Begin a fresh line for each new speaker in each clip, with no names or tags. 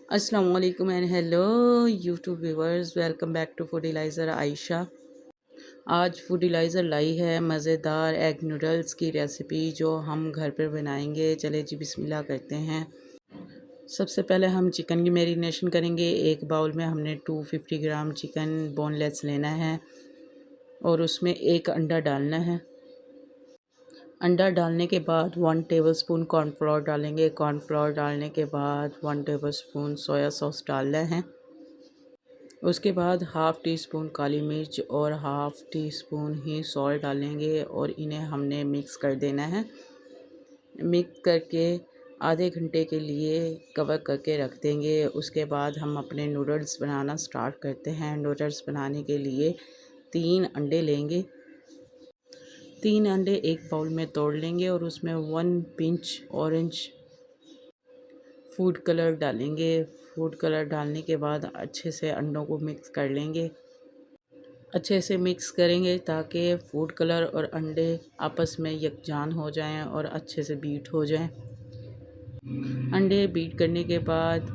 अस्सलाम वालेकुम and hello YouTube viewers, welcome back to Foodilizer Ayesha. आज फूडिलाइज़र लाई है मज़ेदार एग नूडल्स की रेसिपी जो हम घर पर बनाएंगे। चले जी बिस्मिल्लाह करते हैं। सबसे पहले हम चिकन की मैरिनेशन करेंगे। एक बाउल में हमने 250 ग्राम चिकन बोनलेस लेना है और उसमें एक अंडा डालना है। अंडा डालने के बाद 1 टेबलस्पून कॉर्नफ्लोर डालेंगे। कॉर्नफ्लोर डालने के बाद 1 टेबलस्पून सोया सॉस डालना है। उसके बाद हाफ़ टी स्पून काली मिर्च और हाफ़ टी स्पून ही सॉल्ट डालेंगे और इन्हें हमने मिक्स कर देना है। मिक्स करके आधे घंटे के लिए कवर करके रख देंगे। उसके बाद हम अपने नूडल्स बनाना स्टार्ट करते हैं। नूडल्स बनाने के लिए 3 अंडे लेंगे। 3 अंडे एक बाउल में तोड़ लेंगे और उसमें 1 पिंच ऑरेंज फूड कलर डालेंगे। फूड कलर डालने के बाद अच्छे से अंडों को मिक्स कर लेंगे। अच्छे से मिक्स करेंगे ताकि फूड कलर और अंडे आपस में यकजान हो जाएं और अच्छे से बीट हो जाएं। अंडे बीट करने के बाद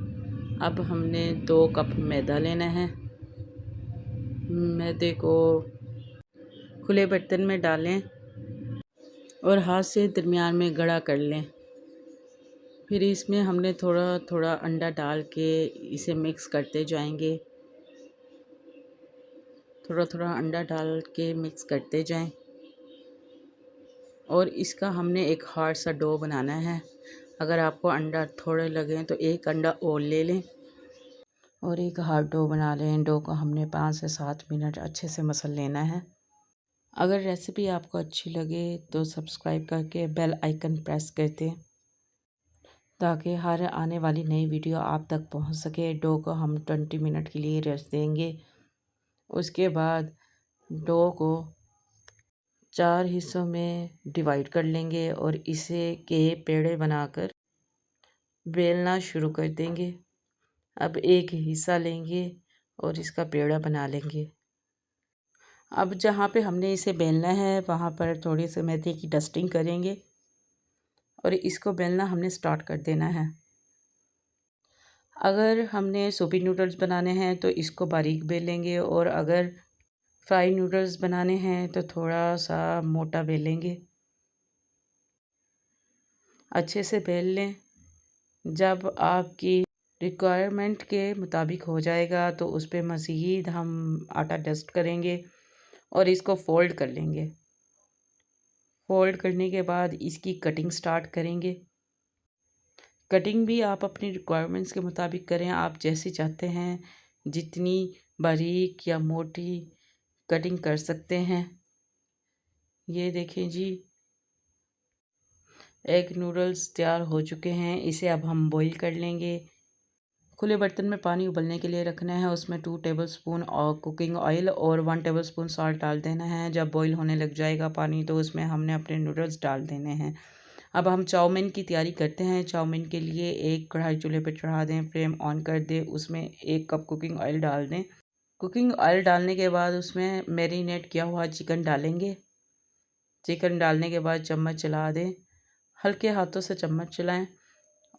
अब हमने 2 कप मैदा लेना है। मैदे को खुले बर्तन में डालें और हाथ से दरमियान में गड़ा कर लें। फिर इसमें हमने थोड़ा थोड़ा अंडा डाल के इसे मिक्स करते जाएंगे। थोड़ा थोड़ा अंडा डाल के मिक्स करते जाएं और इसका हमने एक हार्ड सा डो बनाना है। अगर आपको अंडा थोड़े लगें तो एक अंडा और ले लें और एक हार्ड डो बना लें। डो को हमने 5 से 7 मिनट अच्छे से मसल लेना है। अगर रेसिपी आपको अच्छी लगे तो सब्सक्राइब करके बेल आइकन प्रेस कर दें ताकि हर आने वाली नई वीडियो आप तक पहुंच सके। डो को हम 20 मिनट के लिए रेस्ट देंगे। उसके बाद डो को 4 हिस्सों में डिवाइड कर लेंगे और इसे के पेड़े बनाकर बेलना शुरू कर देंगे। अब एक हिस्सा लेंगे और इसका पेड़ा बना लेंगे। अब जहाँ पे हमने इसे बेलना है वहाँ पर थोड़ी सी मैदे की डस्टिंग करेंगे और इसको बेलना हमने स्टार्ट कर देना है। अगर हमने सूपी नूडल्स बनाने हैं तो इसको बारीक बेलेंगे और अगर फ्राई नूडल्स बनाने हैं तो थोड़ा सा मोटा बेलेंगे। अच्छे से बेल लें। जब आपकी रिक्वायरमेंट के मुताबिक हो जाएगा तो उस पर मज़ीद हम आटा डस्ट करेंगे और इसको फ़ोल्ड कर लेंगे। फ़ोल्ड करने के बाद इसकी कटिंग स्टार्ट करेंगे। कटिंग भी आप अपनी रिक्वायरमेंट्स के मुताबिक करें। आप जैसी चाहते हैं जितनी बारीक या मोटी कटिंग कर सकते हैं। ये देखें जी, एग नूडल्स तैयार हो चुके हैं। इसे अब हम बॉईल कर लेंगे। खुले बर्तन में पानी उबलने के लिए रखना है। उसमें 2 टेबलस्पून और कुकिंग ऑयल और 1 टेबलस्पून सॉल्ट डाल देना है। जब बॉईल होने लग जाएगा पानी तो उसमें हमने अपने नूडल्स डाल देने हैं। अब हम चाउमीन की तैयारी करते हैं। चाउमीन के लिए एक कढ़ाई चूल्हे पर चढ़ा दें, फ्लेम ऑन कर दें, उसमें 1 कप कुकिंग ऑयल डाल दें। कुकिंग ऑयल डालने के बाद उसमें मैरिनेट किया हुआ चिकन डालेंगे। चिकन डालने के बाद चम्मच चला दें। हल्के हाथों से चम्मच चलाएं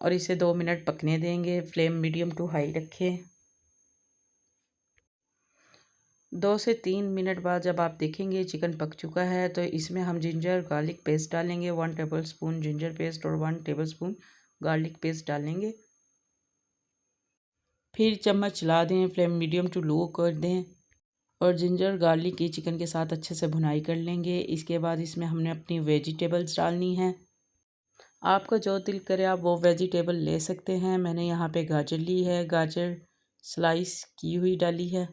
और इसे 2 मिनट पकने देंगे। फ्लेम मीडियम टू हाई रखें। 2 से 3 मिनट बाद जब आप देखेंगे चिकन पक चुका है तो इसमें हम जिंजर गार्लिक पेस्ट डालेंगे। 1 टेबलस्पून जिंजर पेस्ट और 1 टेबलस्पून गार्लिक पेस्ट डालेंगे। फिर चम्मच चला दें, फ्लेम मीडियम टू लो कर दें और जिंजर गार्लिक की चिकन के साथ अच्छे से भुनाई कर लेंगे। इसके बाद इसमें हमने अपनी वेजिटेबल्स डालनी है। आपका जो दिल करे आप वो वेजिटेबल ले सकते हैं। मैंने यहाँ पे गाजर ली है। गाजर स्लाइस की हुई डाली है।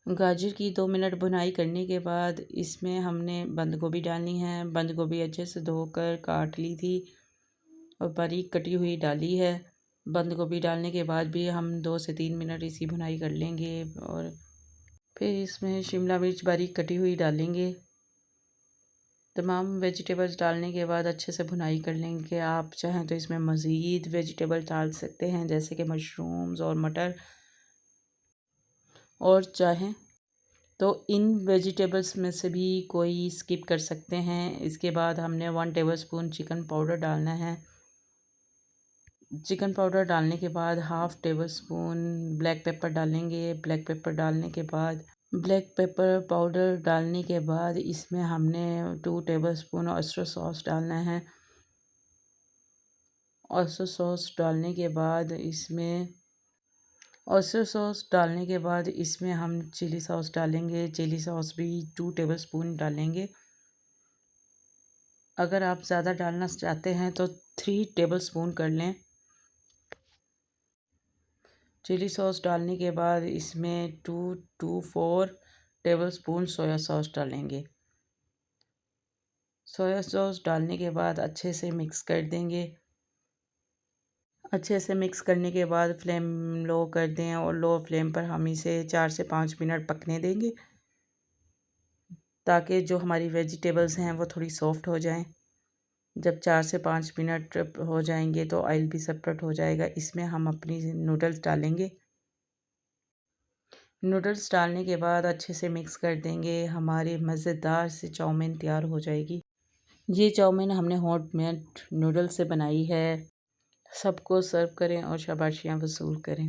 गाजर की 2 मिनट भुनाई करने के बाद इसमें हमने बंद गोभी डालनी है। बंद गोभी अच्छे से धोकर काट ली थी और बारीक कटी हुई डाली है। बंद गोभी डालने के बाद भी हम 2 से 3 मिनट इसकी भुनाई कर लेंगे और फिर इसमें शिमला मिर्च बारीक कटी हुई डालेंगे। तमाम वेजिटेबल्स डालने के बाद अच्छे से भुनाई कर लेंगे। आप चाहें तो इसमें मज़ीद वेजिटेबल डाल सकते हैं जैसे कि मशरूम्स और मटर, और चाहें तो इन वेजिटेबल्स में से भी कोई स्किप कर सकते हैं। इसके बाद हमने 1 टेबलस्पून चिकन पाउडर डालना है। चिकन पाउडर डालने के बाद half table spoon black pepper डालेंगे। ब्लैक पेपर डालने के बाद ब्लैक पेपर पाउडर डालने के बाद इसमें हमने 2 टेबल स्पून ऑयस्टर सॉस डालना है। ऑयस्टर सॉस डालने के बाद इसमें हम चिली सॉस डालेंगे। चिली सॉस भी 2 टेबल स्पून डालेंगे। अगर आप ज़्यादा डालना चाहते हैं तो 3 टेबल स्पून कर लें। चिली सॉस डालने के बाद इसमें 2 to 4 table spoon soya sauce डालेंगे। सोया सॉस डालने के बाद अच्छे से मिक्स कर देंगे। अच्छे से मिक्स करने के बाद फ्लेम लो कर दें और लो फ्लेम पर हम इसे 4 से 5 मिनट पकने देंगे, ताकि जो हमारी वेजिटेबल्स हैं वो थोड़ी सॉफ्ट हो जाएं। जब 4 से 5 मिनट हो जाएंगे तो ऑयल भी सेपरेट हो जाएगा। इसमें हम अपनी नूडल्स डालेंगे। नूडल्स डालने के बाद अच्छे से मिक्स कर देंगे। हमारी मज़ेदार सी चाउमीन तैयार हो जाएगी। ये चाउमीन हमने हॉटमेड नूडल्स से बनाई है। सबको सर्व करें और शाबाशियाँ वसूल करें।